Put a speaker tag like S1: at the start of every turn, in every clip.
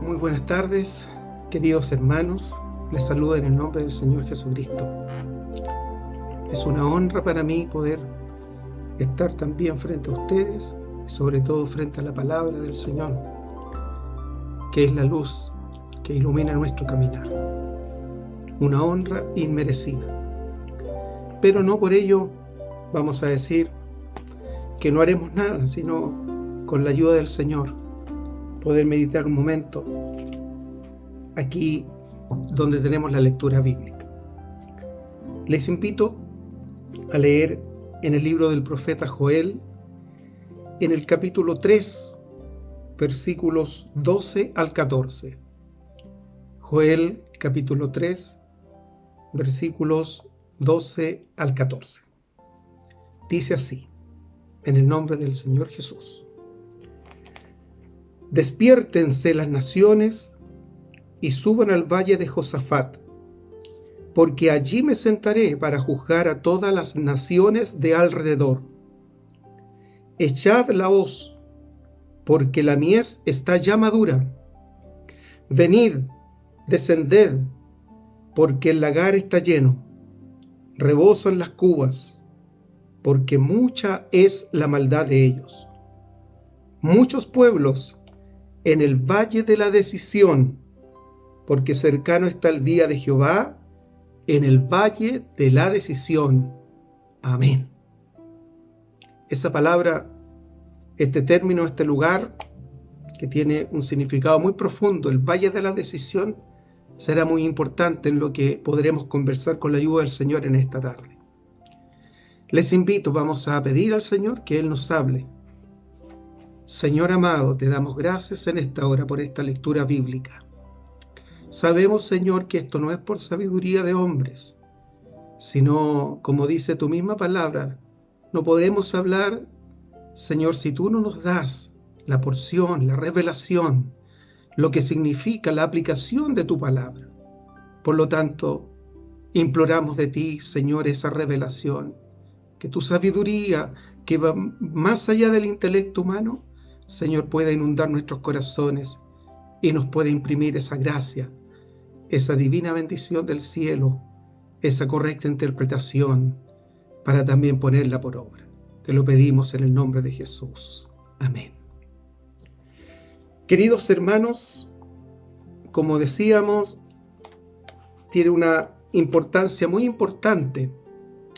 S1: Muy buenas tardes, queridos hermanos. Les saludo en el nombre del Señor Jesucristo. Es una honra para mí poder estar también frente a ustedes y sobre todo frente a la palabra del Señor, que es la luz que ilumina nuestro caminar. Una honra inmerecida. Pero no por ello vamos a decir que no haremos nada, sino con la ayuda del Señor poder meditar un momento aquí donde tenemos la lectura bíblica. Les invito a leer en el libro del profeta Joel, en el capítulo 3, versículos 12 al 14. Joel, capítulo 3, versículos 12 al 14. Dice así, en el nombre del Señor Jesús. Despiértense las naciones y suban al valle de Josafat, porque allí me sentaré para juzgar a todas las naciones de alrededor. Echad la hoz, porque la mies está ya madura. Venid, descended, porque el lagar está lleno. Rebosan las cubas, porque mucha es la maldad de ellos. Muchos pueblos en el valle de la decisión, porque cercano está el día de Jehová en el valle de la decisión. Amén. Esa palabra, este término, este lugar, que tiene un significado muy profundo, el valle de la decisión, será muy importante en lo que podremos conversar con la ayuda del Señor en esta tarde. Les invito, vamos a pedir al Señor que Él nos hable. Señor amado, te damos gracias en esta hora por esta lectura bíblica. Sabemos, Señor, que esto no es por sabiduría de hombres, sino, como dice tu misma palabra, no podemos hablar, Señor, si tú no nos das la porción, la revelación, lo que significa la aplicación de tu palabra. Por lo tanto, imploramos de ti, Señor, esa revelación, que tu sabiduría, que va más allá del intelecto humano, Señor, pueda inundar nuestros corazones y nos pueda imprimir esa gracia, esa divina bendición del cielo, esa correcta interpretación, para también ponerla por obra. Te lo pedimos en el nombre de Jesús. Amén. Queridos hermanos, como decíamos, tiene una importancia muy importante,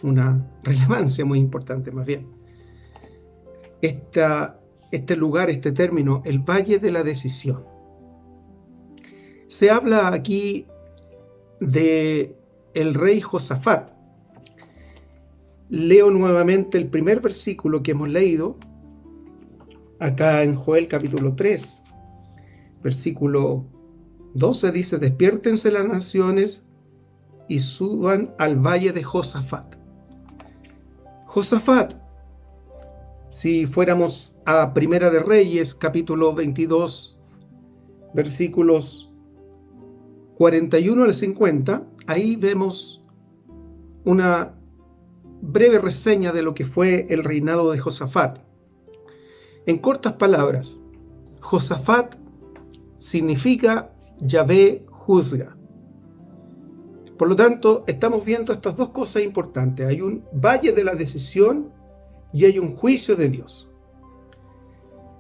S1: una relevancia muy importante más bien, este lugar, este término, el Valle de la Decisión. Se habla aquí de el rey Josafat. Leo nuevamente el primer versículo que hemos leído, acá en Joel capítulo 3, versículo 12, dice: despiértense las naciones y suban al valle de Josafat. Josafat, si fuéramos a Primera de Reyes, capítulo 22, versículos 41 al 50, ahí vemos una breve reseña de lo que fue el reinado de Josafat. En cortas palabras, Josafat significa Yahvé juzga. Por lo tanto, estamos viendo estas dos cosas importantes. Hay un valle de la decisión y hay un juicio de Dios.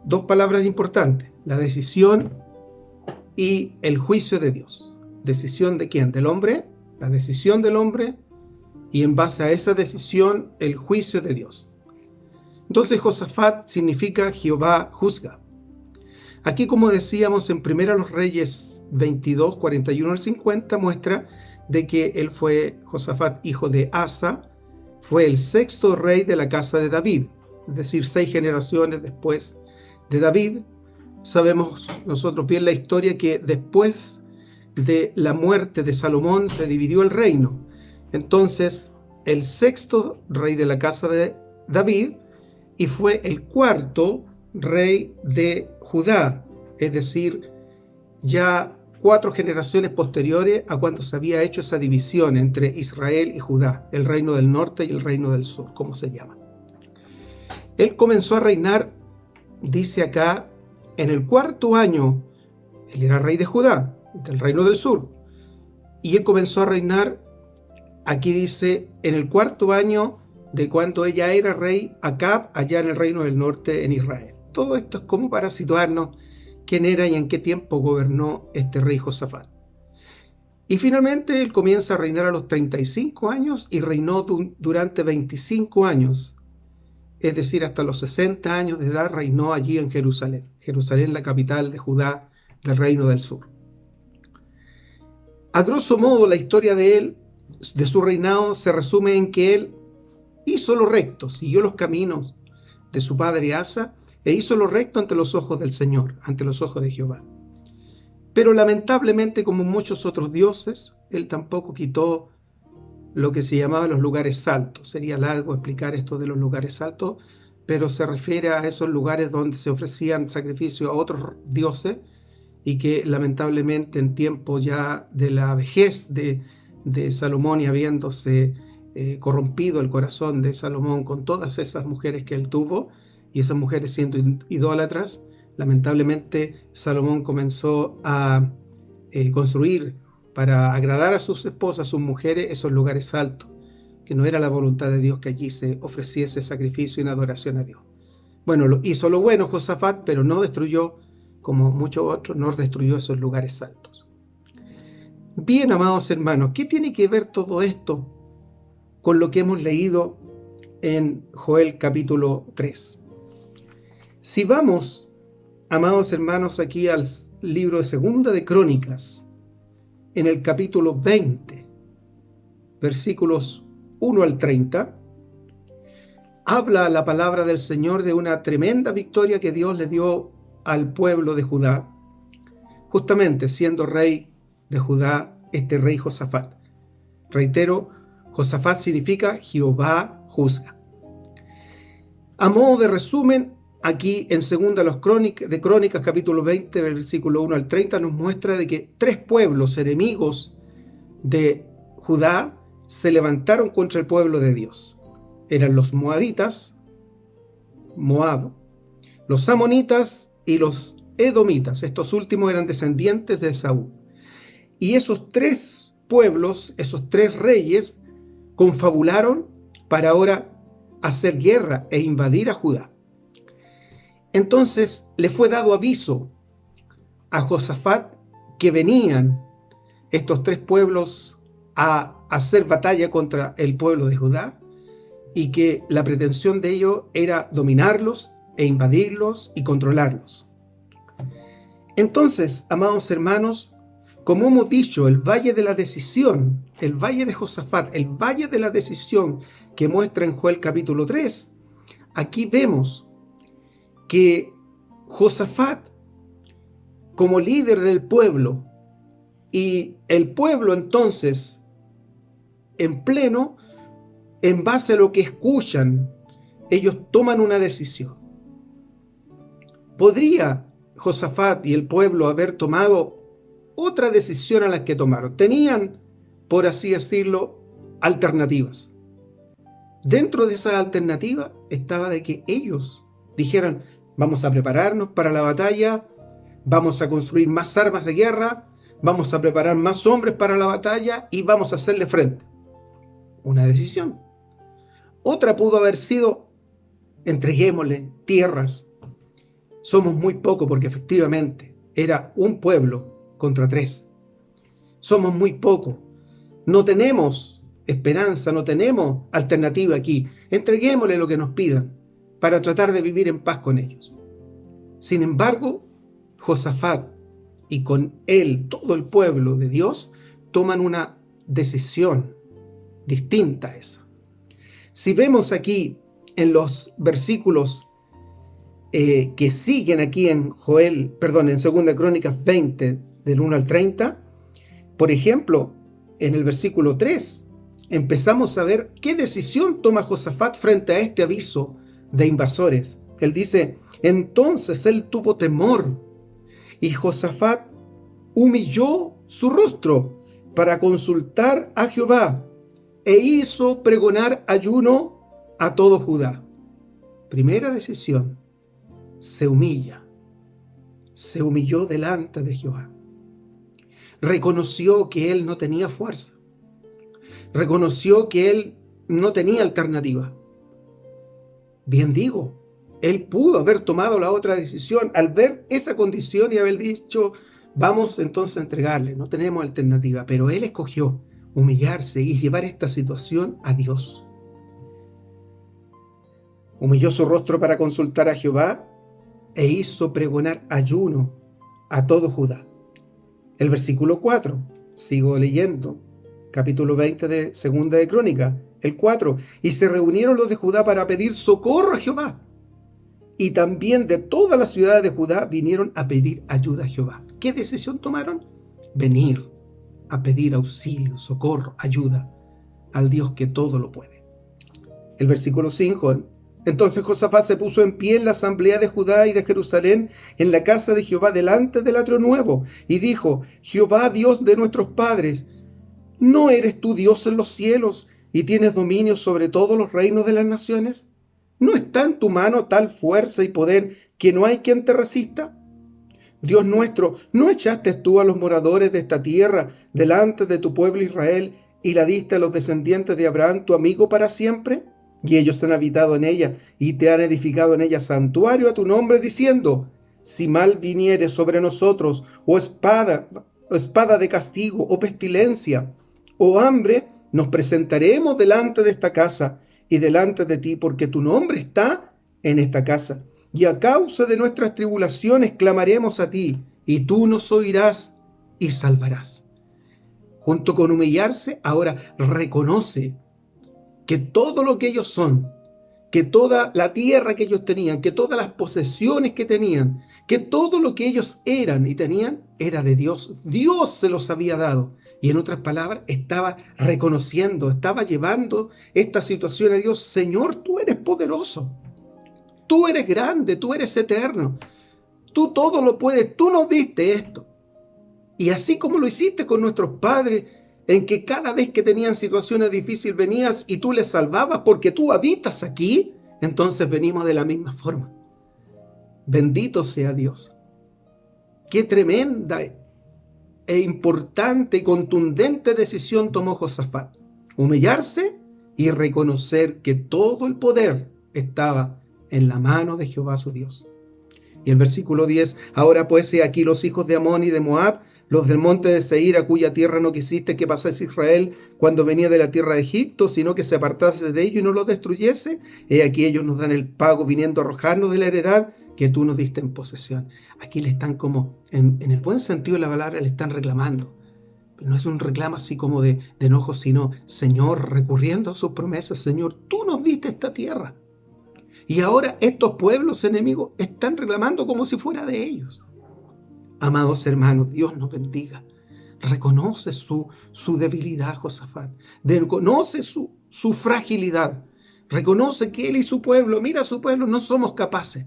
S1: Dos palabras importantes: la decisión y el juicio de Dios. ¿Decisión de quién? ¿Del hombre? La decisión del hombre, y en base a esa decisión, el juicio de Dios. Entonces, Josafat significa Jehová juzga. Aquí, como decíamos, en Primera los Reyes 22, 41 al 50, muestra de que él fue, Josafat, hijo de Asa, fue el sexto rey de la casa de David, es decir, 6 generaciones después de David. Sabemos nosotros bien la historia que después de la muerte de Salomón se dividió el reino. Entonces, el sexto rey de la casa de David y fue el cuarto rey de Judá, es decir, ya 4 generaciones posteriores a cuando se había hecho esa división entre Israel y Judá, el reino del norte y el reino del sur, como se llama. Él comenzó a reinar, dice acá, en el 4º año Él era rey de Judá, del reino del sur. Y él comenzó a reinar, aquí dice, en el 4º año de cuando ella era rey Acab, allá en el reino del norte en Israel. Todo esto es como para situarnos quién era y en qué tiempo gobernó este rey Josafat. Y finalmente él comienza a reinar a los 35 años y reinó durante 25 años. Es decir, hasta los 60 años de edad reinó allí en Jerusalén. Jerusalén, la capital de Judá, del reino del sur. A grosso modo, la historia de él, de su reinado, se resume en que él hizo lo recto, siguió los caminos de su padre Asa e hizo lo recto ante los ojos del Señor, ante los ojos de Jehová. Pero lamentablemente, como muchos otros dioses, él tampoco quitó lo que se llamaba los lugares altos. Sería largo explicar esto de los lugares altos, pero se refiere a esos lugares donde se ofrecían sacrificios a otros dioses y que lamentablemente en tiempo ya de la vejez de Salomón y habiéndose corrompido el corazón de Salomón con todas esas mujeres que él tuvo y esas mujeres siendo idólatras, lamentablemente Salomón comenzó a construir para agradar a sus esposas, a sus mujeres, esos lugares altos, que no era la voluntad de Dios que allí se ofreciese sacrificio en adoración a Dios. Bueno, hizo lo bueno Josafat, pero no destruyó, como muchos otros, no destruyó esos lugares altos. Bien, amados hermanos, ¿qué tiene que ver todo esto con lo que hemos leído en Joel capítulo 3? Si vamos, amados hermanos, aquí al libro de Segunda de Crónicas, en el capítulo 20, versículos 1 al 30, habla la palabra del Señor de una tremenda victoria que Dios le dio al pueblo de Judá, justamente siendo rey de Judá este rey Josafat. Reitero, Josafat significa Jehová juzga. A modo de resumen, aquí en Segunda de Crónicas, capítulo 20, versículo 1 al 30, nos muestra de que 3 pueblos enemigos de Judá se levantaron contra el pueblo de Dios. Eran los moabitas, Moab, los amonitas y los edomitas. Estos últimos eran descendientes de Esaú. Y esos 3 pueblos, esos 3 reyes, confabularon para ahora hacer guerra e invadir a Judá. Entonces le fue dado aviso a Josafat que venían estos 3 pueblos a hacer batalla contra el pueblo de Judá y que la pretensión de ellos era dominarlos e invadirlos y controlarlos. Entonces, amados hermanos, como hemos dicho, el valle de la decisión, el valle de Josafat, el valle de la decisión que muestra en Joel capítulo 3, aquí vemos que Josafat, como líder del pueblo, y el pueblo entonces, en pleno, en base a lo que escuchan, ellos toman una decisión. ¿Podría Josafat y el pueblo haber tomado otra decisión a la que tomaron? Tenían, por así decirlo, alternativas. Dentro de esa alternativa estaba de que ellos dijeran: vamos a prepararnos para la batalla, vamos a construir más armas de guerra, vamos a preparar más hombres para la batalla y vamos a hacerle frente. Una decisión. Otra pudo haber sido: entreguémosle tierras. Somos muy poco, porque efectivamente era un pueblo contra 3. Somos muy poco. No tenemos esperanza, no tenemos alternativa aquí. Entreguémosle lo que nos pidan para tratar de vivir en paz con ellos. Sin embargo, Josafat y con él todo el pueblo de Dios toman una decisión distinta a esa. Si vemos aquí en los versículos que siguen aquí en en 2 Crónicas 20, del 1 al 30, por ejemplo, en el versículo 3, empezamos a ver qué decisión toma Josafat frente a este aviso de invasores. Él dice: entonces él tuvo temor, y Josafat humilló su rostro para consultar a Jehová, e hizo pregonar ayuno a todo Judá. Primera decisión: se humilla, se humilló delante de Jehová. Reconoció que él no tenía fuerza. Reconoció que él no tenía alternativa. Bien digo, él pudo haber tomado la otra decisión al ver esa condición y haber dicho, vamos entonces a entregarle, no tenemos alternativa. Pero él escogió humillarse y llevar esta situación a Dios. Humilló su rostro para consultar a Jehová e hizo pregonar ayuno a todo Judá. El versículo 4, sigo leyendo, capítulo 20 de Segunda de Crónicas, el 4, y se reunieron los de Judá para pedir socorro a Jehová. Y también de todas las ciudades de Judá vinieron a pedir ayuda a Jehová. ¿Qué decisión tomaron? Venir a pedir auxilio, socorro, ayuda al Dios que todo lo puede. El versículo 5, entonces Josafat se puso en pie en la asamblea de Judá y de Jerusalén, en la casa de Jehová, delante del atrio nuevo, y dijo, Jehová, Dios de nuestros padres, ¿no eres tú Dios en los cielos y tienes dominio sobre todos los reinos de las naciones? ¿No está en tu mano tal fuerza y poder que no hay quien te resista? Dios nuestro, ¿no echaste tú a los moradores de esta tierra delante de tu pueblo Israel y la diste a los descendientes de Abraham, tu amigo, para siempre? Y ellos han habitado en ella y te han edificado en ella santuario a tu nombre, diciendo, si mal viniere sobre nosotros, o espada de castigo, o pestilencia, o hambre, nos presentaremos delante de esta casa y delante de ti, porque tu nombre está en esta casa. Y a causa de nuestras tribulaciones clamaremos a ti, y tú nos oirás y salvarás. Junto con humillarse, ahora reconoce que todo lo que ellos son, que toda la tierra que ellos tenían, que todas las posesiones que tenían, que todo lo que ellos eran y tenían, era de Dios. Dios se los había dado. Y en otras palabras, estaba reconociendo, estaba llevando esta situación a Dios. Señor, tú eres poderoso. Tú eres grande, tú eres eterno. Tú todo lo puedes, tú nos diste esto. Y así como lo hiciste con nuestros padres, en que cada vez que tenían situaciones difíciles venías y tú les salvabas porque tú habitas aquí, entonces venimos de la misma forma. Bendito sea Dios. Qué tremenda e importante y contundente decisión tomó Josafat. Humillarse y reconocer que todo el poder estaba en la mano de Jehová su Dios. Y el versículo 10, ahora pues he aquí los hijos de Amón y de Moab, los del monte de Seir, a cuya tierra no quisiste que pasase Israel cuando venía de la tierra de Egipto, sino que se apartase de ellos y no los destruyese. He aquí ellos nos dan el pago viniendo a arrojarnos de la heredad que tú nos diste en posesión. Aquí le están como, en el buen sentido de la palabra, le están reclamando. Pero no es un reclamo así como de enojo, sino, Señor, recurriendo a sus promesas, Señor, tú nos diste esta tierra. Y ahora estos pueblos enemigos están reclamando como si fuera de ellos. Amados hermanos, Dios nos bendiga. Reconoce su debilidad, Josafat. Reconoce su fragilidad. Reconoce que él y su pueblo, mira a su pueblo, no somos capaces.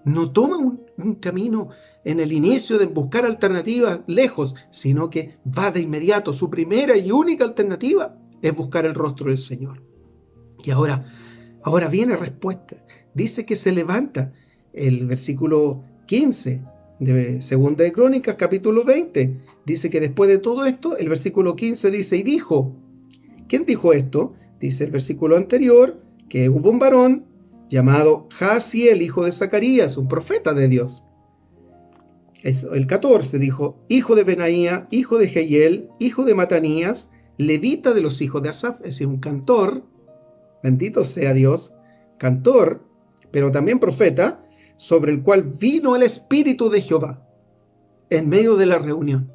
S1: No toma un camino en el inicio de buscar alternativas lejos, sino que va de inmediato. Su primera y única alternativa es buscar el rostro del Señor. Y ahora viene respuesta. Dice que se levanta. El versículo 15 de Segunda de Crónicas, capítulo 20, dice que después de todo esto, el versículo 15 dice, y dijo, ¿quién dijo esto? Dice el versículo anterior, que hubo un varón llamado Jaasiel, hijo de Zacarías, un profeta de Dios. El 14 dijo, hijo de Benaía, hijo de Jehiel, hijo de Matanías, levita de los hijos de Asaf, es decir, un cantor, bendito sea Dios, cantor, pero también profeta, sobre el cual vino el Espíritu de Jehová en medio de la reunión.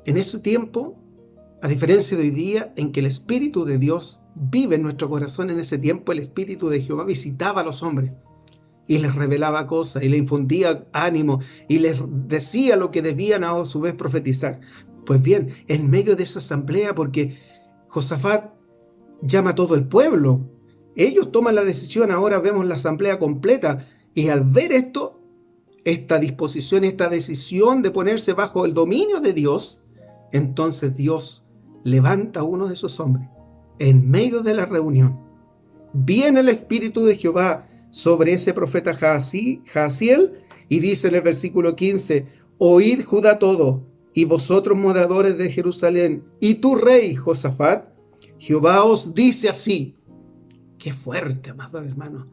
S1: En ese tiempo, a diferencia de hoy día, en que el Espíritu de Dios vive en nuestro corazón, en ese tiempo el Espíritu de Jehová visitaba a los hombres y les revelaba cosas y les infundía ánimo y les decía lo que debían a su vez profetizar. Pues bien, en medio de esa asamblea, porque Josafat llama a todo el pueblo, ellos toman la decisión, ahora vemos la asamblea completa, y al ver esto, esta disposición, esta decisión de ponerse bajo el dominio de Dios, entonces Dios levanta a uno de esos hombres en medio de la reunión. Viene el Espíritu de Jehová sobre ese profeta Jaasiel, Y dice en el versículo 15, oíd Judá todo, y vosotros moradores de Jerusalén, y tu rey Josafat, Jehová os dice así. Qué fuerte, amados hermanos,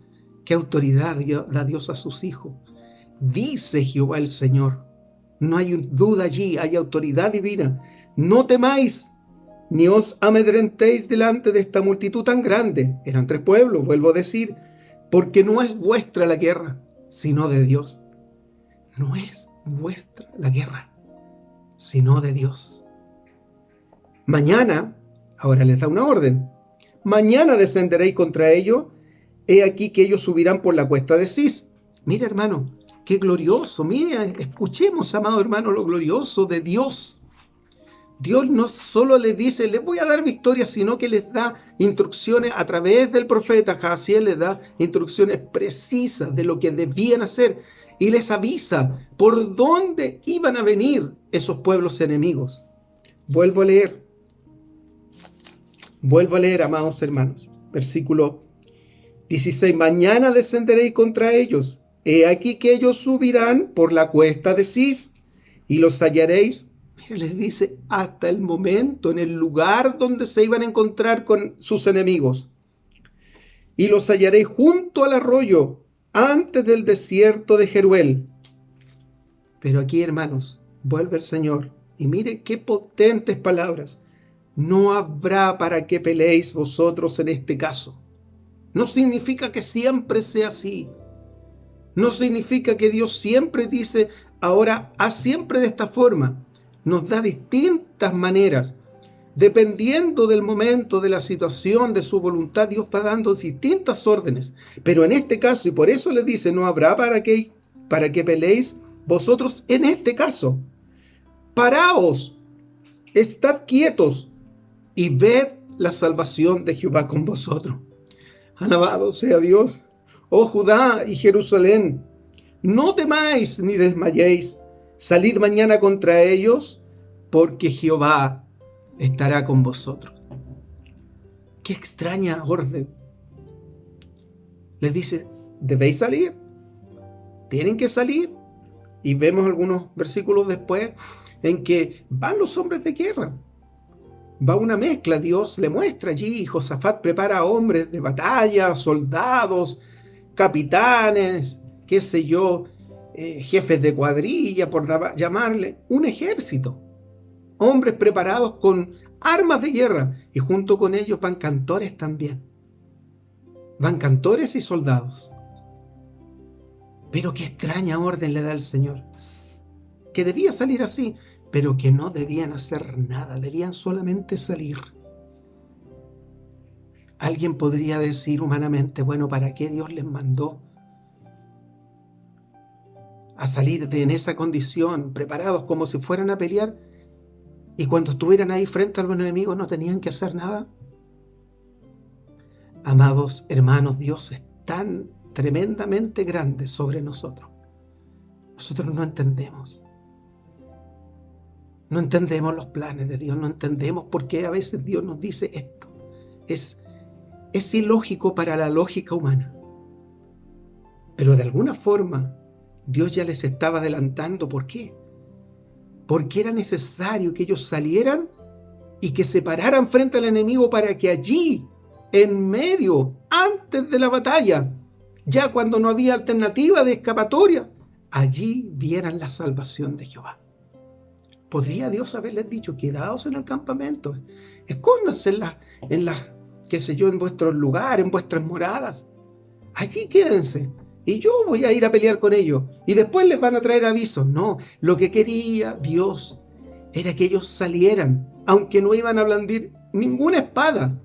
S1: qué autoridad da Dios a sus hijos. Dice Jehová el Señor. No hay duda allí, hay autoridad divina. No temáis, ni os amedrentéis delante de esta multitud tan grande. Eran 3 pueblos, vuelvo a decir, porque no es vuestra la guerra, sino de Dios. No es vuestra la guerra, sino de Dios. Mañana, ahora les da una orden, mañana descenderéis contra ellos, he aquí que ellos subirán por la cuesta de Cis. Mira, hermano, qué glorioso, mira, escuchemos, amado hermano, lo glorioso de Dios. Dios no solo les dice, les voy a dar victoria, sino que les da instrucciones a través del profeta Jaasiel, les da instrucciones precisas de lo que debían hacer y les avisa por dónde iban a venir esos pueblos enemigos. Vuelvo a leer, amados hermanos, versículo 16, mañana descenderéis contra ellos, he aquí que ellos subirán por la cuesta de Cis y los hallaréis. Mira, les dice, hasta el momento, en el lugar donde se iban a encontrar con sus enemigos. Y los hallaréis junto al arroyo, antes del desierto de Jeruel. Pero aquí, hermanos, vuelve el Señor. Y mire qué potentes palabras. No habrá para que peleéis vosotros en este caso. No significa que siempre sea así. No significa que Dios siempre dice, ahora haz siempre de esta forma. Nos da distintas maneras. Dependiendo del momento, de la situación, de su voluntad, Dios va dando distintas órdenes. Pero en este caso, y por eso les dice, no habrá para que peleéis vosotros en este caso. Paraos, estad quietos y ved la salvación de Jehová con vosotros. Alabado sea Dios. Oh Judá y Jerusalén, no temáis ni desmayéis. Salid mañana contra ellos, porque Jehová estará con vosotros. Qué extraña orden. Les dice, debéis salir, tienen que salir. Y vemos algunos versículos después en que van los hombres de guerra. Va una mezcla, Dios le muestra allí, Josafat prepara hombres de batalla, soldados, capitanes, qué sé yo, jefes de cuadrilla, por llamarle, un ejército. Hombres preparados con armas de guerra, y junto con ellos van cantores también. Van cantores y soldados. Pero qué extraña orden le da el Señor. Que debía salir así, pero que no debían hacer nada, debían solamente salir. Alguien podría decir humanamente, bueno, ¿para qué Dios les mandó a salir en esa condición, preparados como si fueran a pelear, y cuando estuvieran ahí frente a los enemigos no tenían que hacer nada? Amados hermanos, Dios es tan tremendamente grande sobre nosotros. Nosotros no entendemos. No entendemos los planes de Dios, no entendemos por qué a veces Dios nos dice esto. Es ilógico para la lógica humana. Pero de alguna forma, Dios ya les estaba adelantando. ¿Por qué? Porque era necesario que ellos salieran y que se pararan frente al enemigo para que allí, en medio, antes de la batalla, ya cuando no había alternativa de escapatoria, allí vieran la salvación de Jehová. ¿Podría Dios haberles dicho, quedaos en el campamento, escóndanse en vuestros lugares, en vuestras moradas? Allí quédense, y yo voy a ir a pelear con ellos, y después les van a traer avisos. No, lo que quería Dios era que ellos salieran, aunque no iban a blandir ninguna espada,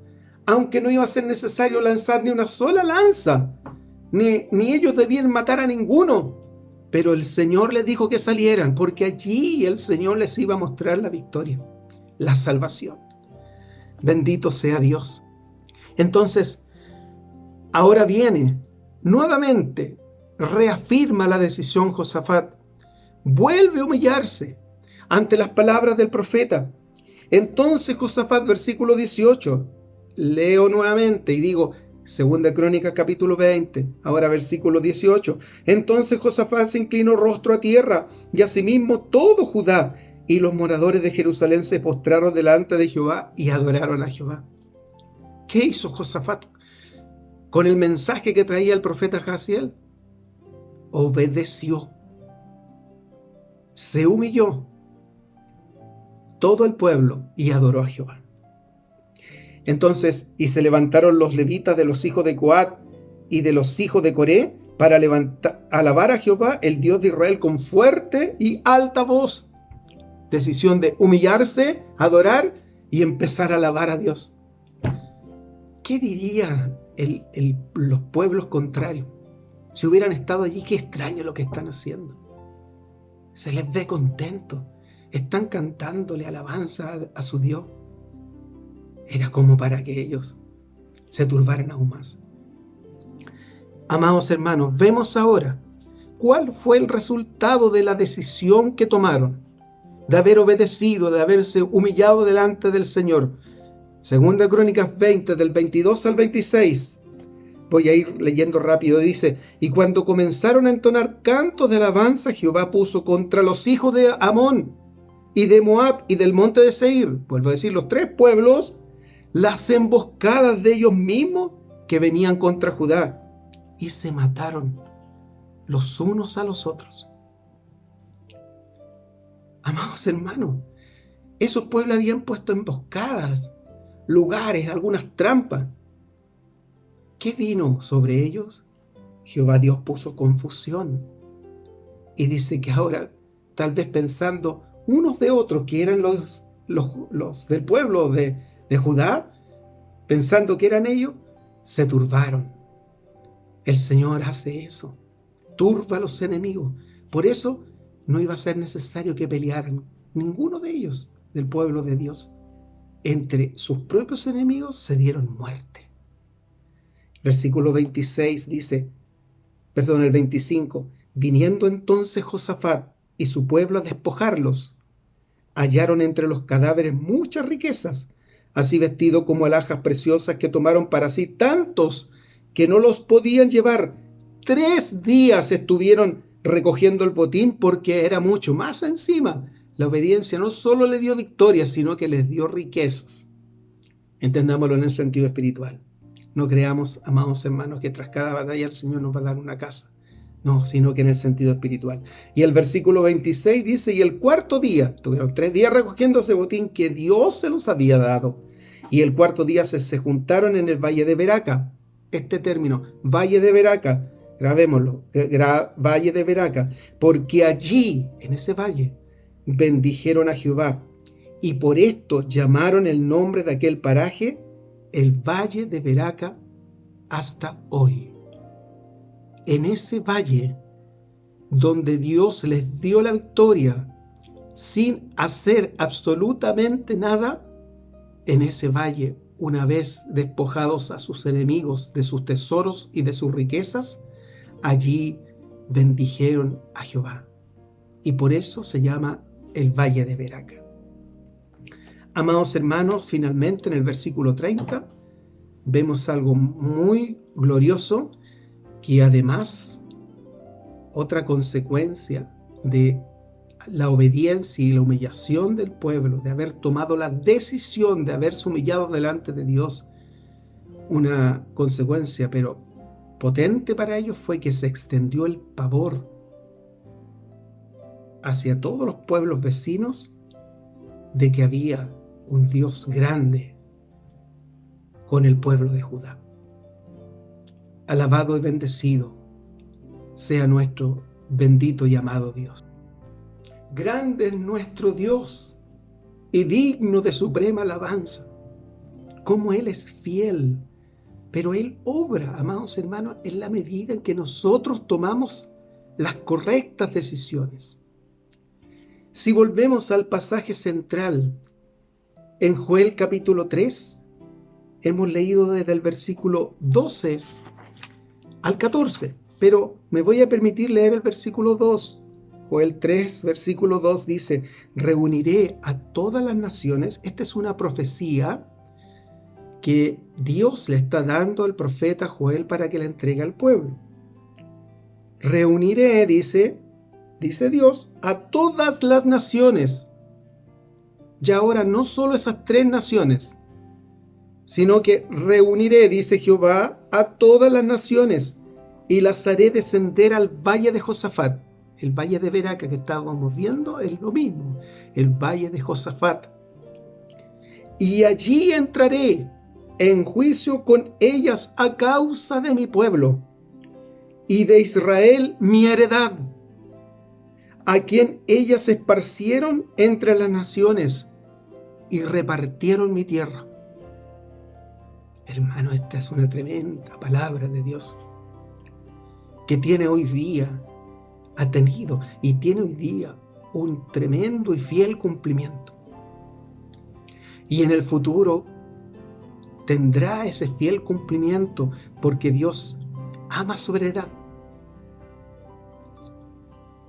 S1: aunque no iba a ser necesario lanzar ni una sola lanza, ni ellos debían matar a ninguno. Pero el Señor les dijo que salieran, porque allí el Señor les iba a mostrar la victoria, la salvación. Bendito sea Dios. Entonces, ahora viene, nuevamente, reafirma la decisión Josafat. Vuelve a humillarse ante las palabras del profeta. Entonces Josafat, versículo 18, leo nuevamente y digo, Segunda Crónicas capítulo 20, ahora versículo 18. Entonces Josafat se inclinó rostro a tierra, y asimismo todo Judá y los moradores de Jerusalén se postraron delante de Jehová y adoraron a Jehová. ¿Qué hizo Josafat con el mensaje que traía el profeta Jaziel? Obedeció, se humilló todo el pueblo y adoró a Jehová. Entonces, y se levantaron los levitas de los hijos de Coat y de los hijos de Coré para alabar a Jehová, el Dios de Israel, con fuerte y alta voz. Decisión de humillarse, adorar y empezar a alabar a Dios. ¿Qué dirían los pueblos contrarios? Si hubieran estado allí, qué extraño lo que están haciendo. Se les ve contentos, están cantándole alabanza a su Dios. Era como para que ellos se turbaran aún más. Amados hermanos, vemos ahora cuál fue el resultado de la decisión que tomaron, de haber obedecido, de haberse humillado delante del Señor. Segunda Crónicas 20, del 22 al 26. Voy a ir leyendo rápido. Dice: y cuando comenzaron a entonar cantos de alabanza, Jehová puso contra los hijos de Amón y de Moab y del monte de Seir, vuelvo a decir, los tres pueblos, las emboscadas de ellos mismos que venían contra Judá, y se mataron los unos a los otros. Amados hermanos, esos pueblos habían puesto emboscadas, lugares, algunas trampas. ¿Qué vino sobre ellos? Jehová Dios puso confusión. Y dice que ahora, tal vez pensando unos de otros, que eran los del pueblo de Judá, pensando que eran ellos, se turbaron. El Señor hace eso, turba a los enemigos. Por eso no iba a ser necesario que pelearan ninguno de ellos del pueblo de Dios. Entre sus propios enemigos se dieron muerte. Versículo 26 dice, el 25, viniendo entonces Josafat y su pueblo a despojarlos, hallaron entre los cadáveres muchas riquezas, así vestidos como alhajas preciosas que tomaron para sí tantos que no los podían llevar. 3 días estuvieron recogiendo el botín porque era mucho. Más encima, la obediencia no solo le dio victoria, sino que les dio riquezas. Entendámoslo en el sentido espiritual. No creamos, amados hermanos, que tras cada batalla el Señor nos va a dar una casa. No, sino que en el sentido espiritual. Y el versículo 26 dice, y el cuarto día, tuvieron 3 días recogiendo ese botín que Dios se los había dado. Y el cuarto día se juntaron en el valle de Beraca. Este término, valle de Beraca, grabémoslo, valle de Beraca, porque allí, en ese valle, bendijeron a Jehová. Y por esto llamaron el nombre de aquel paraje el valle de Beraca hasta hoy. En ese valle donde Dios les dio la victoria sin hacer absolutamente nada, en ese valle, una vez despojados a sus enemigos de sus tesoros y de sus riquezas, allí bendijeron a Jehová. Y por eso se llama el valle de Beraca. Amados hermanos, finalmente en el versículo 30 vemos algo muy glorioso, que además, otra consecuencia de la obediencia y la humillación del pueblo, de haber tomado la decisión de haberse humillado delante de Dios, una consecuencia pero potente para ellos fue que se extendió el pavor hacia todos los pueblos vecinos de que había un Dios grande con el pueblo de Judá. Alabado y bendecido sea nuestro bendito y amado Dios. Grande es nuestro Dios y digno de suprema alabanza. Como Él es fiel, pero Él obra, amados hermanos, en la medida en que nosotros tomamos las correctas decisiones. Si volvemos al pasaje central, en Joel capítulo 3, hemos leído desde el versículo 12 al 14, pero me voy a permitir leer el versículo 2. Joel 3, versículo 2 dice, reuniré a todas las naciones. Esta es una profecía que Dios le está dando al profeta Joel para que la entregue al pueblo. Reuniré, dice Dios, a todas las naciones. Y ahora no solo esas 3 naciones, sino que reuniré, dice Jehová, a todas las naciones y las haré descender al valle de Josafat. El valle de Beraca que estábamos viendo es lo mismo, el valle de Josafat. Y allí entraré en juicio con ellas a causa de mi pueblo y de Israel mi heredad, a quien ellas esparcieron entre las naciones y repartieron mi tierra. Hermano, esta es una tremenda palabra de Dios que tiene hoy día, ha tenido y tiene hoy día un tremendo y fiel cumplimiento. Y en el futuro tendrá ese fiel cumplimiento porque Dios ama su heredad.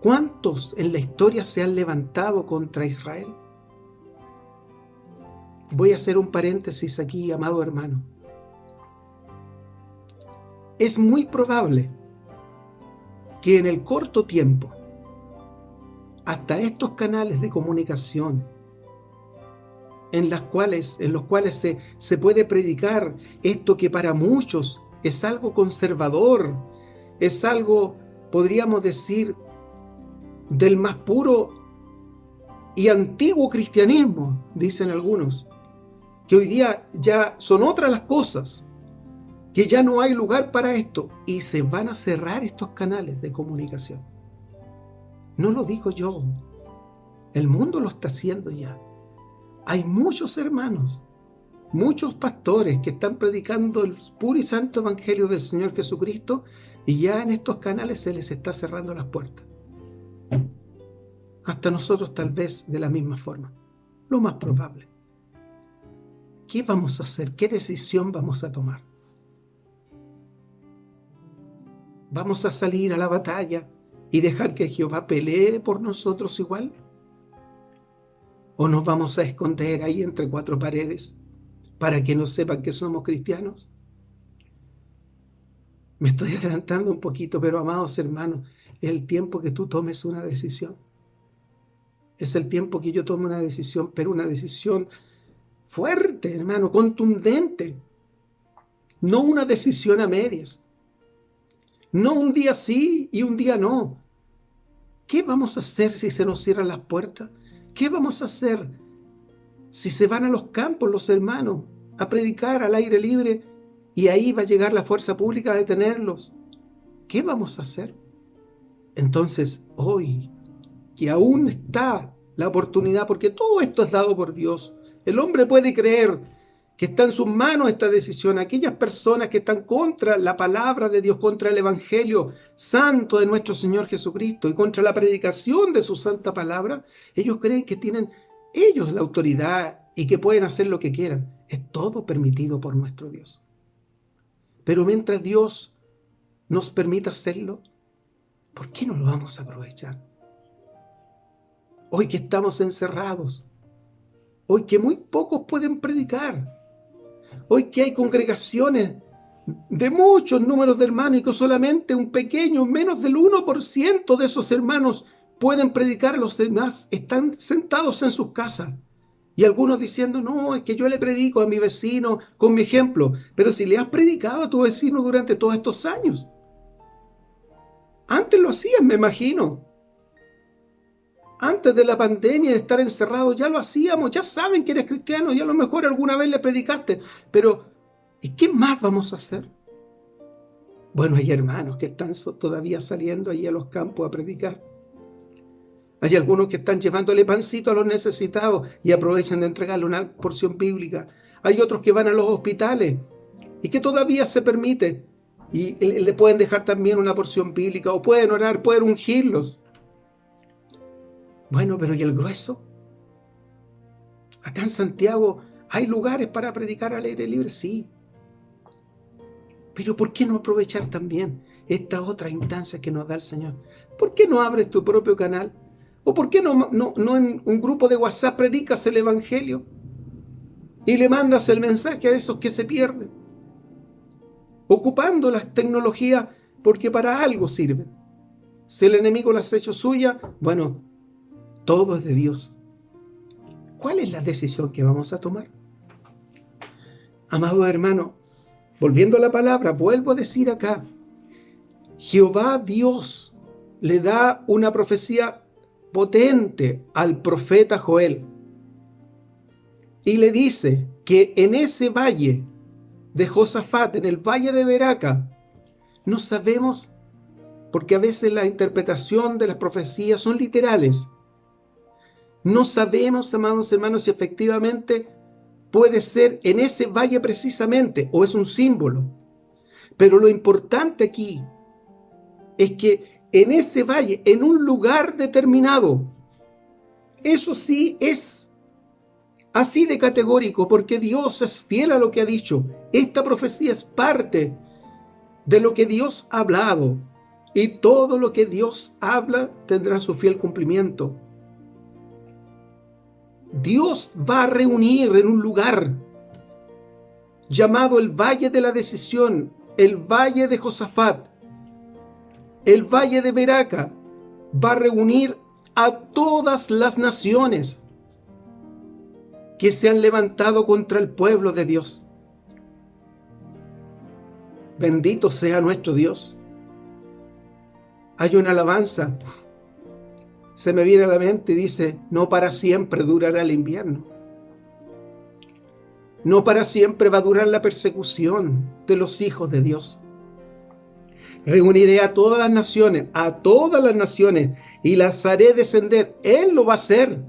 S1: ¿Cuántos en la historia se han levantado contra Israel? Voy a hacer un paréntesis aquí, amado hermano. Es muy probable que en el corto tiempo, hasta estos canales de comunicación, en los cuales se puede predicar esto que para muchos es algo conservador, es algo, podríamos decir, del más puro y antiguo cristianismo, dicen algunos, que hoy día ya son otras las cosas, que ya no hay lugar para esto y se van a cerrar estos canales de comunicación. No lo digo yo, el mundo lo está haciendo ya. Hay muchos hermanos, muchos pastores que están predicando el puro y santo evangelio del Señor Jesucristo y ya en estos canales se les está cerrando las puertas. Hasta nosotros tal vez de la misma forma, lo más probable. ¿Qué vamos a hacer? ¿Qué decisión vamos a tomar? ¿Vamos a salir a la batalla y dejar que Jehová pelee por nosotros igual? ¿O nos vamos a esconder ahí entre 4 paredes para que no sepan que somos cristianos? Me estoy adelantando un poquito, pero amados hermanos, es el tiempo que tú tomes una decisión. Es el tiempo que yo tome una decisión, pero una decisión fuerte, hermano, contundente. No una decisión a medias. No un día sí y un día no. ¿Qué vamos a hacer si se nos cierran las puertas? ¿Qué vamos a hacer si se van a los campos los hermanos a predicar al aire libre y ahí va a llegar la fuerza pública a detenerlos? ¿Qué vamos a hacer? Entonces, hoy, que aún está la oportunidad, porque todo esto es dado por Dios, el hombre puede creer que está en sus manos esta decisión. Aquellas personas que están contra la palabra de Dios, contra el evangelio santo de nuestro Señor Jesucristo y contra la predicación de su santa palabra, ellos creen que tienen ellos la autoridad y que pueden hacer lo que quieran. Es todo permitido por nuestro Dios. Pero mientras Dios nos permita hacerlo, ¿por qué no lo vamos a aprovechar? Hoy que estamos encerrados, hoy que muy pocos pueden predicar, hoy que hay congregaciones de muchos números de hermanos y que solamente un pequeño, menos del 1% de esos hermanos pueden predicar, los demás están sentados en sus casas. Y algunos diciendo, no, es que yo le predico a mi vecino con mi ejemplo. Pero si le has predicado a tu vecino durante todos estos años. Antes lo hacías, me imagino. Antes de la pandemia, de estar encerrado, ya lo hacíamos. Ya saben que eres cristiano y a lo mejor alguna vez le predicaste. Pero, ¿y qué más vamos a hacer? Bueno, hay hermanos que están todavía saliendo ahí a los campos a predicar. Hay algunos que están llevándole pancito a los necesitados y aprovechan de entregarle una porción bíblica. Hay otros que van a los hospitales y que todavía se permite. Y le pueden dejar también una porción bíblica o pueden orar, pueden ungirlos. Bueno, pero ¿y el grueso? Acá en Santiago hay lugares para predicar al aire libre, sí. Pero ¿por qué no aprovechar también esta otra instancia que nos da el Señor? ¿Por qué no abres tu propio canal? ¿O por qué no en un grupo de WhatsApp predicas el Evangelio? y le mandas el mensaje a esos que se pierden, ocupando las tecnologías porque para algo sirven. Si el enemigo las ha hecho suya, bueno, todo es de Dios. ¿Cuál es la decisión que vamos a tomar? Amado hermano, volviendo a la palabra, vuelvo a decir acá, Jehová Dios le da una profecía potente al profeta Joel y le dice que en ese valle de Josafat, en el valle de Beraca, no sabemos, porque a veces la interpretación de las profecías son literales. No sabemos, amados hermanos, si efectivamente puede ser en ese valle precisamente o es un símbolo. Pero lo importante aquí es que en ese valle, en un lugar determinado, eso sí es así de categórico, porque Dios es fiel a lo que ha dicho. Esta profecía es parte de lo que Dios ha hablado, y todo lo que Dios habla tendrá su fiel cumplimiento. Dios va a reunir en un lugar llamado el Valle de la Decisión, el Valle de Josafat, el Valle de Beraca, va a reunir a todas las naciones que se han levantado contra el pueblo de Dios. Bendito sea nuestro Dios. Hay una alabanza, se me viene a la mente y dice, no para siempre durará el invierno. No para siempre va a durar la persecución de los hijos de Dios. Reuniré a todas las naciones, y las haré descender. Él lo va a hacer.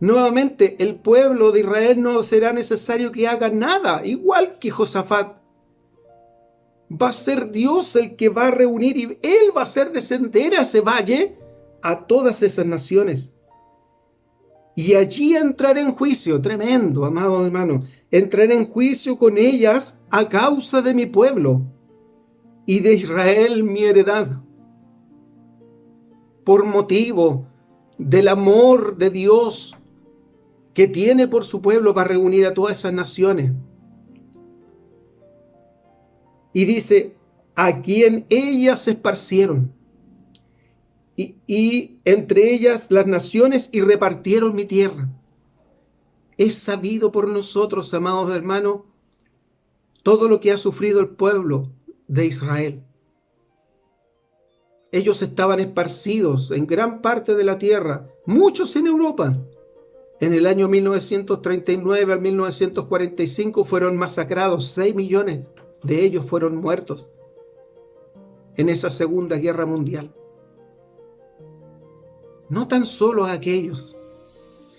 S1: Nuevamente, el pueblo de Israel no será necesario que haga nada, igual que Josafat. Va a ser Dios el que va a reunir, y Él va a hacer descender a ese valle a todas esas naciones. Y allí entraré en juicio, tremendo, amado hermano, entraré en juicio con ellas a causa de mi pueblo y de Israel mi heredad. Por motivo del amor de Dios que tiene por su pueblo, va a reunir a todas esas naciones. Y dice, a quien ellas se esparcieron, y entre ellas las naciones, y repartieron mi tierra. Es sabido por nosotros, amados hermanos, todo lo que ha sufrido el pueblo de Israel. Ellos estaban esparcidos en gran parte de la tierra, muchos en Europa. En el año 1939 al 1945 fueron masacrados, 6 millones de ellos fueron muertos en esa Segunda Guerra Mundial. No tan solo a aquellos,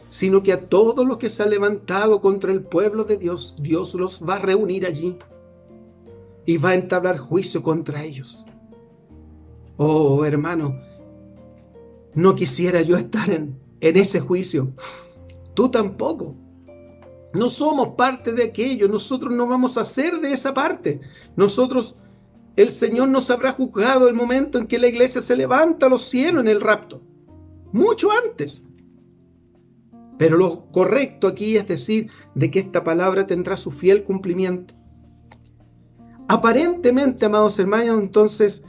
S1: sino que a todos los que se han levantado contra el pueblo de Dios, Dios los va a reunir allí y va a entablar juicio contra ellos. Oh, hermano, no quisiera yo estar en ese juicio. Tú tampoco. No somos parte de aquello. Nosotros no vamos a ser de esa parte. Nosotros, el Señor nos habrá juzgado el momento en que la iglesia se levanta a los cielos en el rapto. Mucho antes. Pero lo correcto aquí es decir de que esta palabra tendrá su fiel cumplimiento. Aparentemente, amados hermanos, entonces,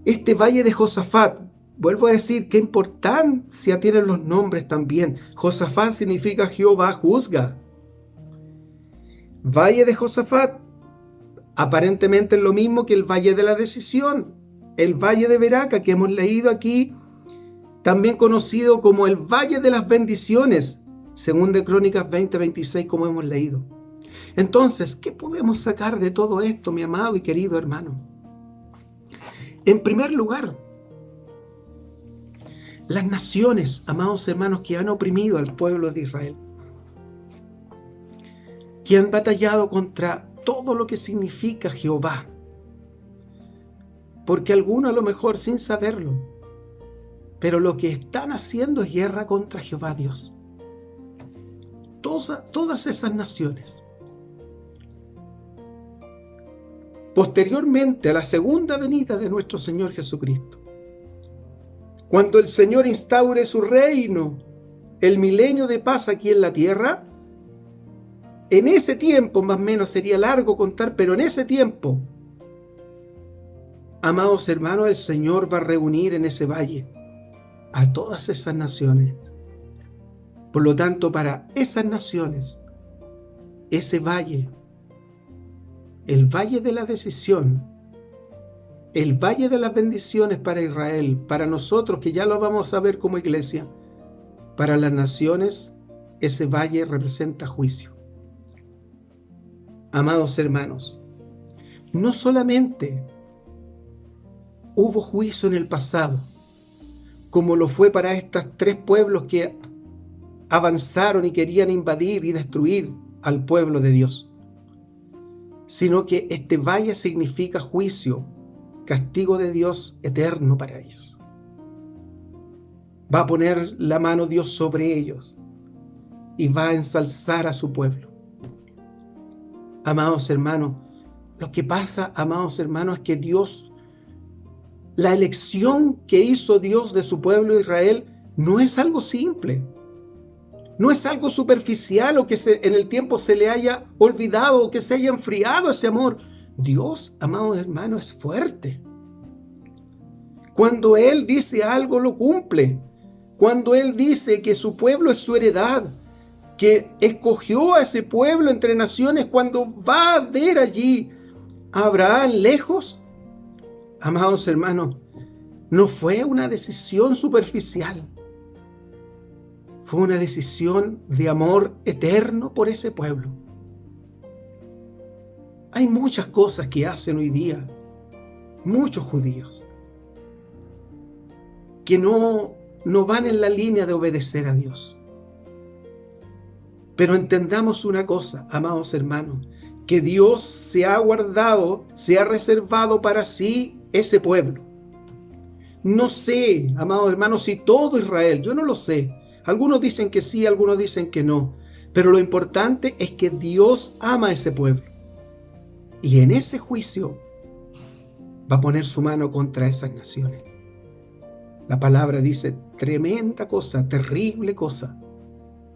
S1: este valle de Josafat, vuelvo a decir qué importancia tienen los nombres también. Josafat significa Jehová juzga. Valle de Josafat, aparentemente es lo mismo que el Valle de la Decisión, el Valle de Beraca que hemos leído aquí, también conocido como el Valle de las Bendiciones, según de Crónicas 20:26, como hemos leído. Entonces, ¿qué podemos sacar de todo esto, mi amado y querido hermano? En primer lugar, las naciones, amados hermanos, que han oprimido al pueblo de Israel, que han batallado contra todo lo que significa Jehová, porque algunos a lo mejor sin saberlo, pero lo que están haciendo es guerra contra Jehová Dios. Todas esas naciones. Posteriormente a la segunda venida de nuestro Señor Jesucristo, cuando el Señor instaure su reino, el milenio de paz aquí en la tierra, En ese tiempo, más o menos, sería largo contar, pero en ese tiempo, amados hermanos, el Señor va a reunir en ese valle a todas esas naciones. Por lo tanto, para esas naciones, ese valle, el valle de la decisión, el valle de las bendiciones para Israel, para nosotros que ya lo vamos a ver como iglesia, para las naciones, ese valle representa juicio. Amados hermanos, no solamente hubo juicio en el pasado, como lo fue para estos 3 pueblos que avanzaron y querían invadir y destruir al pueblo de Dios, sino que este valle significa juicio, castigo de Dios eterno para ellos. Va a poner la mano Dios sobre ellos y va a ensalzar a su pueblo. Amados hermanos, lo que pasa, amados hermanos, es que Dios, la elección que hizo Dios de su pueblo Israel, no es algo simple. No es algo superficial o que en el tiempo se le haya olvidado o que se haya enfriado ese amor. Dios, amados hermanos, es fuerte. Cuando Él dice algo, lo cumple. Cuando Él dice que su pueblo es su heredad, que escogió a ese pueblo entre naciones, cuando va a ver allí a Abraham lejos, amados hermanos, no fue una decisión superficial. Fue una decisión de amor eterno por ese pueblo. Hay muchas cosas que hacen hoy día muchos judíos que no van en la línea de obedecer a Dios. Pero entendamos una cosa, amados hermanos, que Dios se ha guardado, se ha reservado para sí ese pueblo. No sé, amados hermanos, si todo Israel, yo no lo sé. Algunos dicen que sí, algunos dicen que no. Pero lo importante es que Dios ama a ese pueblo. Y en ese juicio va a poner su mano contra esas naciones. La palabra dice, tremenda cosa, terrible cosa,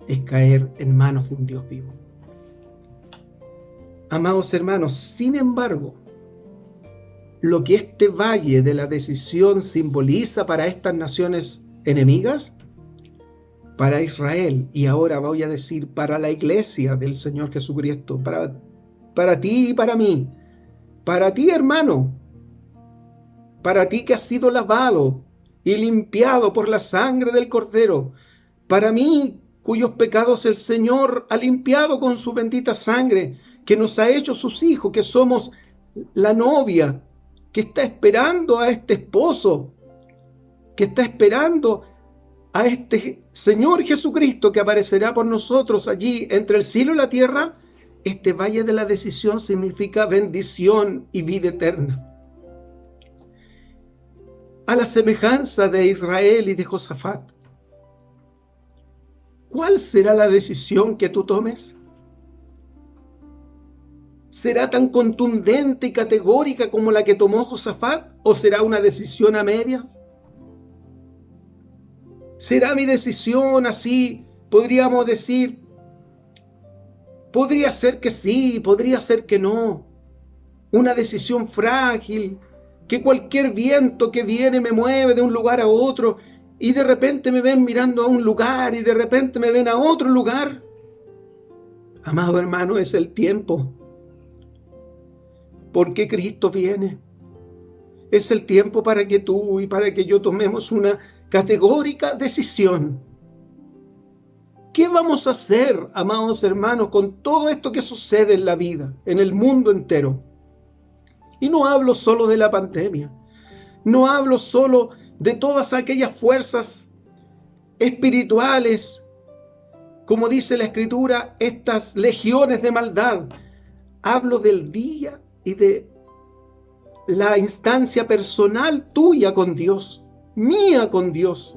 S1: es caer en manos de un Dios vivo. Amados hermanos, sin embargo, lo que este valle de la decisión simboliza para estas naciones enemigas, para Israel, y ahora voy a decir para la iglesia del Señor Jesucristo, para ti y para mí, para ti hermano, para ti que has sido lavado y limpiado por la sangre del Cordero, para mí cuyos pecados el Señor ha limpiado con su bendita sangre, que nos ha hecho sus hijos, que somos la novia, que está esperando a este esposo, que está esperando a este Señor Jesucristo que aparecerá por nosotros allí entre el cielo y la tierra. Este valle de la decisión significa bendición y vida eterna. A la semejanza de Israel y de Josafat, ¿cuál será la decisión que tú tomes? ¿Será tan contundente y categórica como la que tomó Josafat? ¿O será una decisión a medias? ¿Será mi decisión así? Podríamos decir, podría ser que sí, podría ser que no. Una decisión frágil, que cualquier viento que viene me mueve de un lugar a otro y de repente me ven mirando a un lugar y de repente me ven a otro lugar. Amado hermano, es el tiempo. Porque Cristo viene. Es el tiempo para que tú y para que yo tomemos una categórica decisión. ¿Qué vamos a hacer, amados hermanos, con todo esto que sucede en la vida, en el mundo entero? Y no hablo solo de la pandemia. No hablo solo de todas aquellas fuerzas espirituales, como dice la Escritura, estas legiones de maldad. Hablo del día y de la instancia personal tuya con Dios, mía con Dios.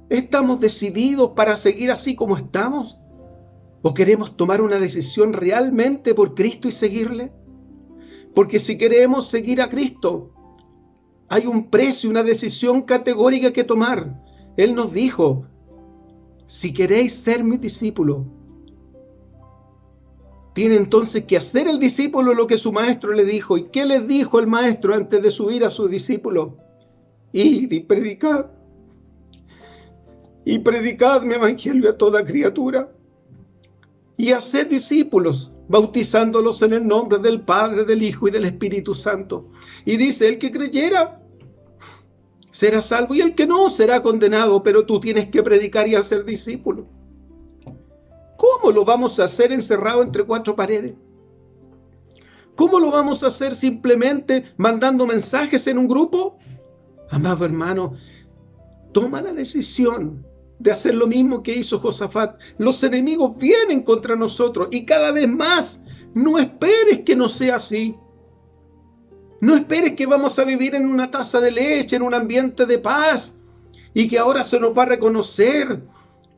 S1: ¿Estamos decididos para seguir así como estamos? ¿O queremos tomar una decisión realmente por Cristo y seguirle? Porque si queremos seguir a Cristo, hay un precio, una decisión categórica que tomar. Él nos dijo, si queréis ser mis discípulos, tiene entonces que hacer el discípulo lo que su maestro le dijo. ¿Y qué les dijo el maestro antes de subir a sus discípulos? Id y predicad. Y predicad mi evangelio a toda criatura. Y haced discípulos, bautizándolos en el nombre del Padre, del Hijo y del Espíritu Santo. Y dice, el que creyera será salvo y el que no será condenado, pero tú tienes que predicar y hacer discípulos. ¿Cómo lo vamos a hacer encerrado entre cuatro paredes? ¿Cómo lo vamos a hacer simplemente mandando mensajes en un grupo? Amado hermano, toma la decisión de hacer lo mismo que hizo Josafat. Los enemigos vienen contra nosotros y cada vez más. No esperes que no sea así. No esperes que vamos a vivir en una taza de leche, en un ambiente de paz, y que ahora se nos va a reconocer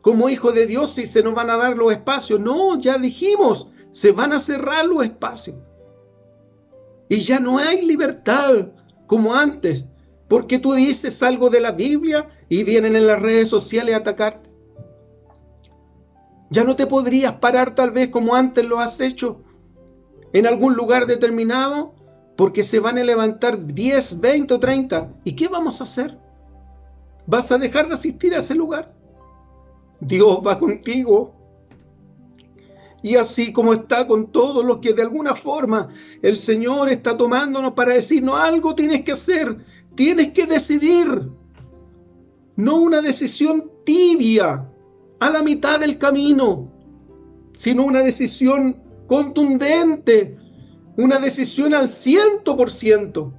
S1: como hijos de Dios y se nos van a dar los espacios. No, ya dijimos, se van a cerrar los espacios. Y ya no hay libertad como antes, porque tú dices algo de la Biblia y vienen en las redes sociales a atacarte. Ya no te podrías parar tal vez como antes lo has hecho en algún lugar determinado, porque se van a levantar 10, 20 o 30. ¿Y qué vamos a hacer? ¿Vas a dejar de asistir a ese lugar? Dios va contigo. Y así como está con todos los que de alguna forma el Señor está tomándonos para decirnos algo tienes que hacer, tienes que decidir. No una decisión tibia a la mitad del camino, sino una decisión contundente, una decisión al 100%.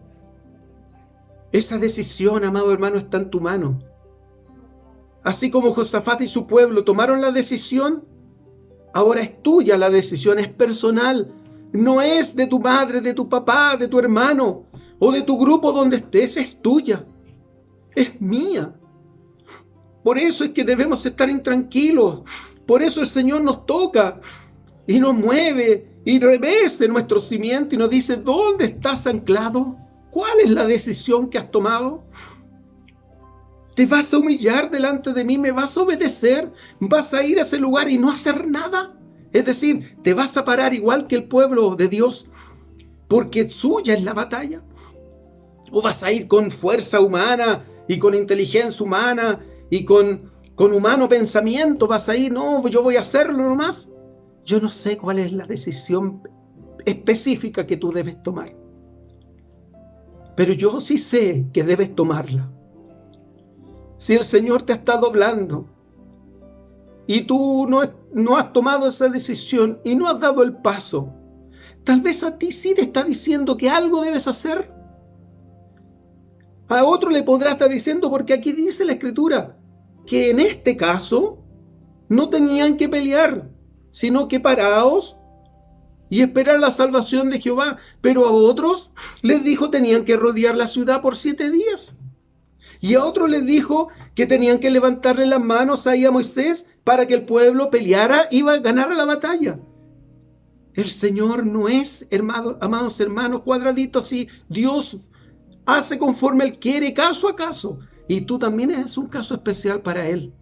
S1: Esa decisión, amado hermano, está en tu mano. Así como Josafat y su pueblo tomaron la decisión, ahora es tuya la decisión, es personal. No es de tu madre, de tu papá, de tu hermano o de tu grupo donde estés, es tuya, es mía. Por eso es que debemos estar intranquilos. Por eso el Señor nos toca y nos mueve y revese nuestro cimiento y nos dice, ¿dónde estás anclado? ¿Cuál es la decisión que has tomado? ¿Te vas a humillar delante de mí? ¿Me vas a obedecer? ¿Vas a ir a ese lugar y no hacer nada? Es decir, ¿te vas a parar igual que el pueblo de Dios porque suya es la batalla? ¿O vas a ir con fuerza humana y con inteligencia humana y con humano pensamiento? ¿Vas a ir? No, yo voy a hacerlo nomás. Yo no sé cuál es la decisión específica que tú debes tomar, pero yo sí sé que debes tomarla. Si el Señor te está doblando y tú no has tomado esa decisión y no has dado el paso, tal vez a ti sí te está diciendo que algo debes hacer. A otro le podrá estar diciendo, porque aquí dice la Escritura, que en este caso no tenían que pelear, sino que paraos y esperar la salvación de Jehová. Pero a otros les dijo tenían que rodear la ciudad por 7 días. Y a otros les dijo que tenían que levantarle las manos ahí a Moisés para que el pueblo peleara, iba a ganar la batalla. El Señor no es, amados hermanos, cuadradito así. Dios hace conforme Él quiere, caso a caso. Y tú también eres un caso especial para Él.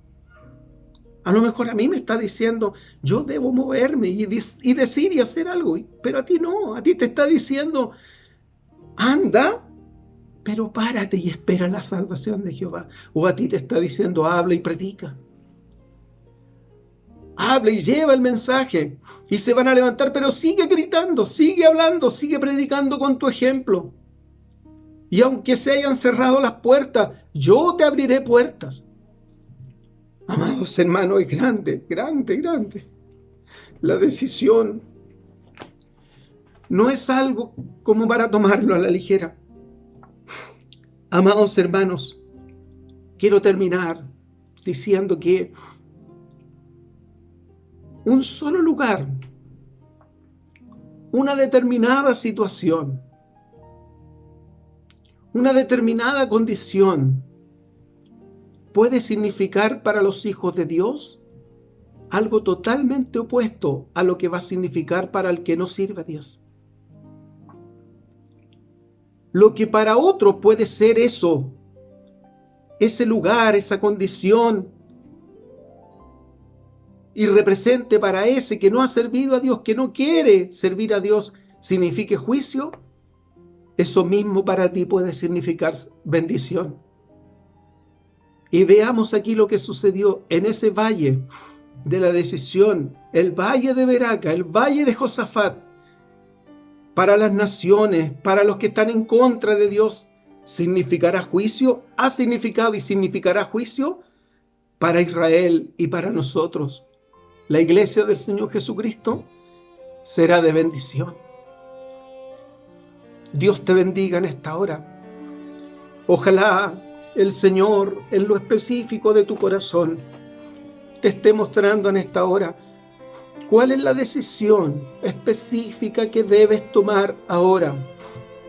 S1: A lo mejor a mí me está diciendo, yo debo moverme y decir y hacer algo. Pero a ti no, a ti te está diciendo, anda, pero párate y espera la salvación de Jehová. O a ti te está diciendo, habla y predica. Habla y lleva el mensaje. Y se van a levantar, pero sigue gritando, sigue hablando, sigue predicando con tu ejemplo. Y aunque se hayan cerrado las puertas, yo te abriré puertas. Amados hermanos, es grande, grande, grande. La decisión no es algo como para tomarlo a la ligera. Amados hermanos, quiero terminar diciendo que un solo lugar, una determinada situación, una determinada condición puede significar para los hijos de Dios algo totalmente opuesto a lo que va a significar para el que no sirve a Dios. Lo que para otros puede ser eso, ese lugar, esa condición, y represente para ese que no ha servido a Dios, que no quiere servir a Dios, signifique juicio, eso mismo para ti puede significar bendición. Y veamos aquí lo que sucedió en ese valle de la decisión, el valle de Beraca, el valle de Josafat. Para las naciones, para los que están en contra de Dios, significará juicio, ha significado y significará juicio para Israel y para nosotros. La iglesia del Señor Jesucristo será de bendición. Dios te bendiga en esta hora. Ojalá el Señor, en lo específico de tu corazón, te esté mostrando en esta hora cuál es la decisión específica que debes tomar ahora.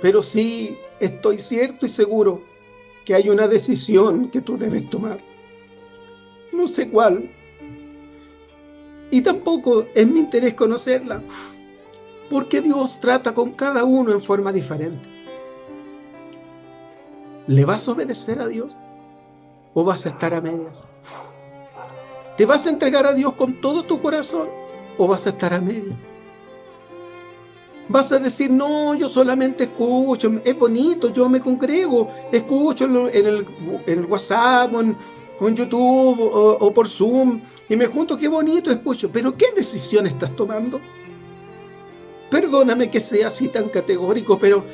S1: Pero sí, estoy cierto y seguro que hay una decisión que tú debes tomar. No sé cuál. Y tampoco es mi interés conocerla, porque Dios trata con cada uno en forma diferente. ¿Le vas a obedecer a Dios o vas a estar a medias? ¿Te vas a entregar a Dios con todo tu corazón o vas a estar a medias? Vas a decir, no, yo solamente escucho, es bonito, yo me congrego, escucho en el WhatsApp, o en YouTube o por Zoom, y me junto, qué bonito escucho. Pero ¿qué decisión estás tomando? Perdóname que sea así tan categórico, pero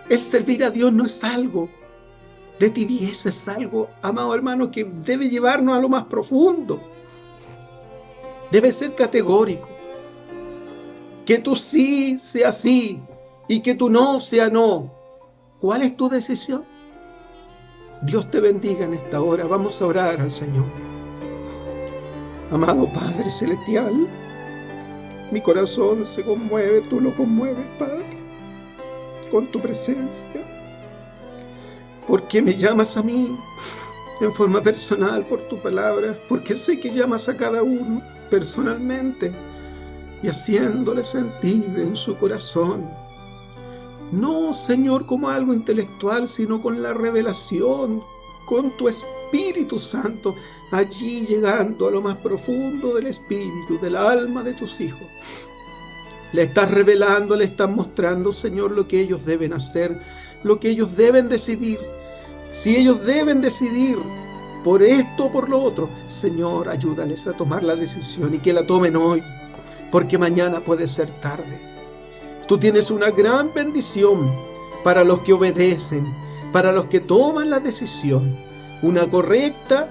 S1: el servir a Dios no es algo de tibieza, es algo, amado hermano, que debe llevarnos a lo más profundo. Debe ser categórico. Que tu sí sea sí y que tu no sea no. ¿Cuál es tu decisión? Dios te bendiga en esta hora. Vamos a orar al Señor. Amado Padre Celestial, mi corazón se conmueve, tú lo conmueves, Padre, con tu presencia. Porque me llamas a mí en forma personal por tu palabra, porque sé que llamas a cada uno personalmente y haciéndole sentir en su corazón. No, Señor, como algo intelectual, sino con la revelación, con tu Espíritu Santo, allí llegando a lo más profundo del espíritu, del alma de tus hijos. Le estás revelando, le estás mostrando, Señor, lo que ellos deben hacer, lo que ellos deben decidir. Si ellos deben decidir por esto o por lo otro, Señor, ayúdales a tomar la decisión y que la tomen hoy, porque mañana puede ser tarde. Tú tienes una gran bendición para los que obedecen, para los que toman la decisión, una correcta,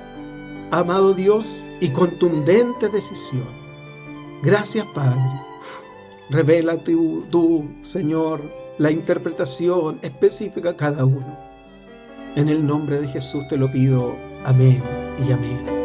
S1: amado Dios, y contundente decisión. Gracias, Padre. Revela tú, Señor, la interpretación específica a cada uno. En el nombre de Jesús te lo pido. Amén y amén.